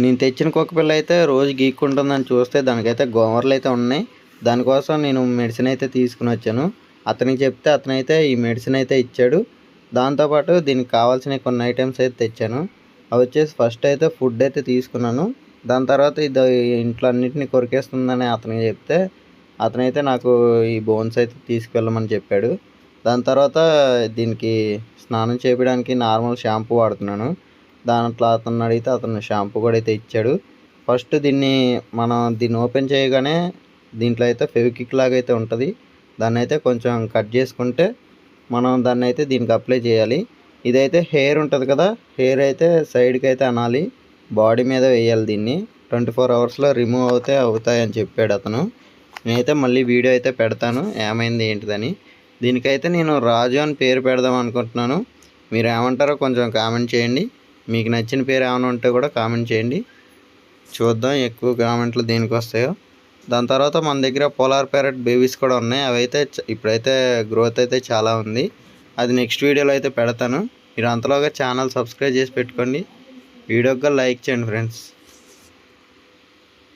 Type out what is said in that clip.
నేను తెచ్చిన కుక్క పిల్ల అయితే రోజు గీక్కుంటుందని చూస్తే దానికైతే గోమర్లు అయితే ఉన్నాయి. దానికోసం నేను మెడిసిన్ అయితే తీసుకుని వచ్చాను. అతనికి చెప్తే అతనైతే ఈ మెడిసిన్ అయితే ఇచ్చాడు. దాంతోపాటు దీనికి కావాల్సిన కొన్ని ఐటమ్స్ అయితే తెచ్చాను. అవి వచ్చేసి ఫస్ట్ అయితే ఫుడ్ అయితే తీసుకున్నాను. దాని తర్వాత ఇది ఇంట్లో అన్నింటినీ కొరికేస్తుందని అతనికి చెప్తే అతనైతే నాకు ఈ బోన్స్ అయితే తీసుకెళ్ళమని చెప్పాడు. దాని తర్వాత దీనికి స్నానం చేయడానికి నార్మల్ షాంపూ వాడుతున్నాను. దాంట్లో అతన్ని అడిగితే అతను షాంపూ కూడా అయితే ఇచ్చాడు. ఫస్ట్ దీన్ని ఓపెన్ చేయగానే దీంట్లో అయితే ఫెవిక్విక్ లాగా అయితే ఉంటుంది. దాన్ని అయితే కొంచెం కట్ చేసుకుంటే మనం దాన్ని అయితే దీనికి అప్లై చేయాలి. ఇదైతే హెయిర్ ఉంటుంది కదా, హెయిర్ అయితే సైడ్కి అయితే అనాలి, బాడీ మీద వేయాలి. దీన్ని 24 అవర్స్లో రిమూవ్ అవుతాయని చెప్పాడు అతను. నేనైతే మళ్ళీ వీడియో అయితే పెడతాను ఏమైంది ఏంటిదని. దీనికైతే నేను రాజు అని పేరు పెడదాం అనుకుంటున్నాను. మీరు ఏమంటారో కొంచెం కామెంట్ చేయండి. మీకు నచ్చిన పేరు ఏమైనా ఉంటే కూడా కామెంట్ చేయండి. చూద్దాం ఎక్కువ కామెంట్లు దేనికి వస్తాయో. దాని తర్వాత మన దగ్గర పోలార్ ప్యారెట్ బేబీస్ కూడా ఉన్నాయి. అవైతే ఇప్పుడైతే గ్రోత్ అయితే చాలా ఉంది. అది నెక్స్ట్ వీడియోలో అయితే పెడతాను. మీరు అంతలోగా ఛానల్ సబ్స్క్రైబ్ చేసి పెట్టుకోండి. వీడియోకి లైక్ చేయండి ఫ్రెండ్స్.